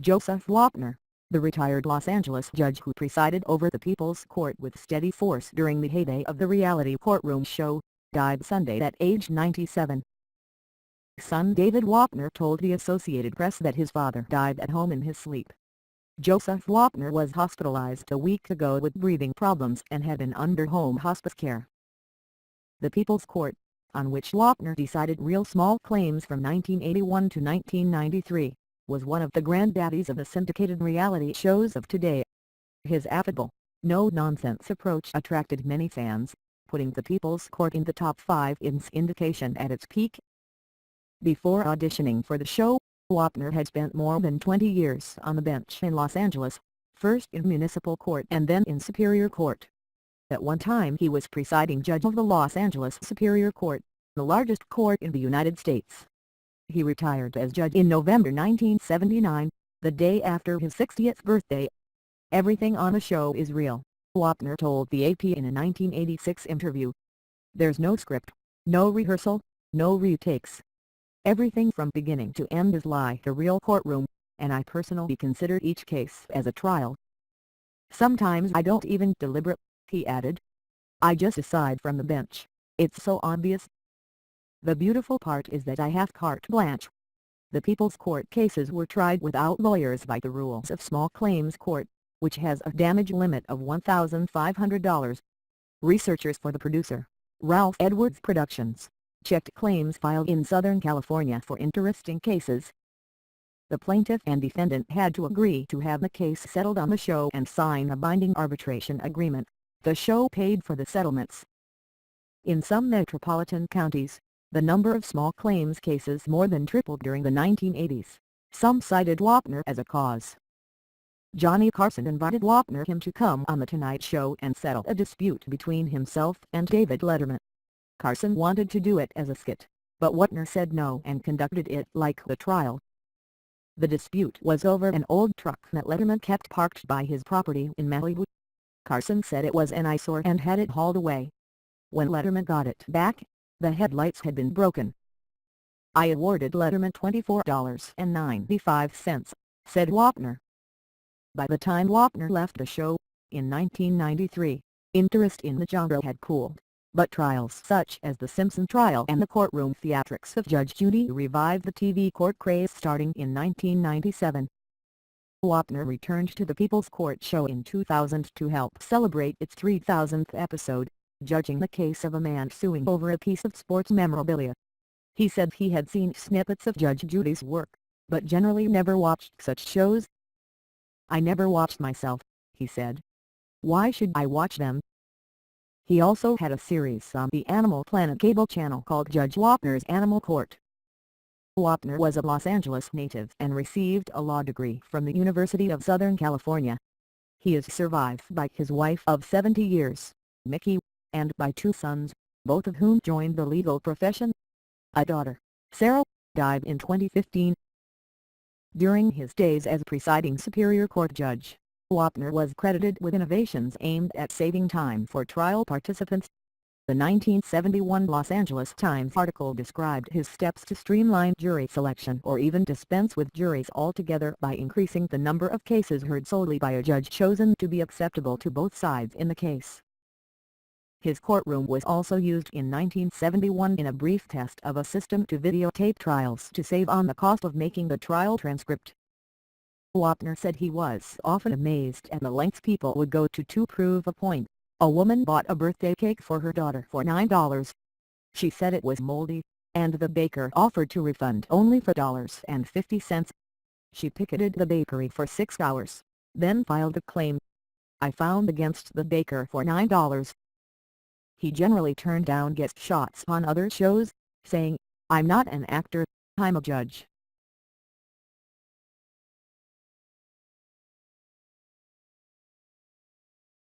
Joseph Wapner, the retired Los Angeles judge who presided over the People's Court with steady force during the heyday of the reality courtroom show, died Sunday at age 97. Son David Wapner told the Associated Press that his father died at home in his sleep. Joseph Wapner was hospitalized a week ago with breathing problems and had been under home hospice care. The People's Court, on which Wapner decided real small claims from 1981 to 1993, was one of the granddaddies of the syndicated reality shows of today. His affable, no-nonsense approach attracted many fans, putting the People's Court in the top 5 in syndication at its peak. Before auditioning for the show, Wapner had spent more than 20 years on the bench in Los Angeles, first in municipal court and then in Superior Court. At one time he was presiding judge of the Los Angeles Superior Court, the largest court in the United States. He retired as judge in November 1979, the day after his 60th birthday. "Everything on the show is real," Wapner told the AP in a 1986 interview. "There's no script, no rehearsal, no retakes. Everything from beginning to end is like a real courtroom, and I personally consider each case as a trial. Sometimes I don't even deliberate," he added. "I just decide from the bench. It's so obvious. The beautiful part is that I have carte blanche." The People's Court cases were tried without lawyers by the rules of small claims court, which has a damage limit of $1,500. Researchers for the producer, Ralph Edwards Productions, checked claims filed in Southern California for interesting cases. The plaintiff and defendant had to agree to have the case settled on the show and sign a binding arbitration agreement. The show paid for the settlements. In some metropolitan counties, the number of small claims cases more than tripled during the 1980s. Some cited Wapner as a cause. Johnny Carson invited Wapner to come on The Tonight Show and settle a dispute between himself and David Letterman. Carson wanted to do it as a skit, but Wapner said no and conducted it like the trial. The dispute was over an old truck that Letterman kept parked by his property in Malibu. Carson said it was an eyesore and had it hauled away. When Letterman got it back, the headlights had been broken. "I awarded Letterman $24.95, said Wapner. By the time Wapner left the show, in 1993, interest in the genre had cooled, but trials such as the Simpson trial and the courtroom theatrics of Judge Judy revived the TV court craze starting in 1997. Wapner returned to the People's Court show in 2000 to help celebrate its 3,000th episode, judging the case of a man suing over a piece of sports memorabilia. He said he had seen snippets of Judge Judy's work, but generally never watched such shows. "I never watched myself," he said. "Why should I watch them?" He also had a series on the Animal Planet cable channel called Judge Wapner's Animal Court. Wapner was a Los Angeles native and received a law degree from the University of Southern California. He is survived by his wife of 70 years, Mickey, and by 2 sons, both of whom joined the legal profession. A daughter, Sarah, died in 2015. During his days as presiding Superior Court judge, Wapner was credited with innovations aimed at saving time for trial participants. The 1971 Los Angeles Times article described his steps to streamline jury selection or even dispense with juries altogether by increasing the number of cases heard solely by a judge chosen to be acceptable to both sides in the case. His courtroom was also used in 1971 in a brief test of a system to videotape trials to save on the cost of making the trial transcript. Wapner said he was often amazed at the lengths people would go to prove a point. A woman bought a birthday cake for her daughter for $9. She said it was moldy, and the baker offered to refund only for $1.50. She picketed the bakery for 6 hours, then filed a claim. "I found against the baker for $9. He generally turned down guest shots on other shows, saying, 'I'm not an actor, I'm a judge.'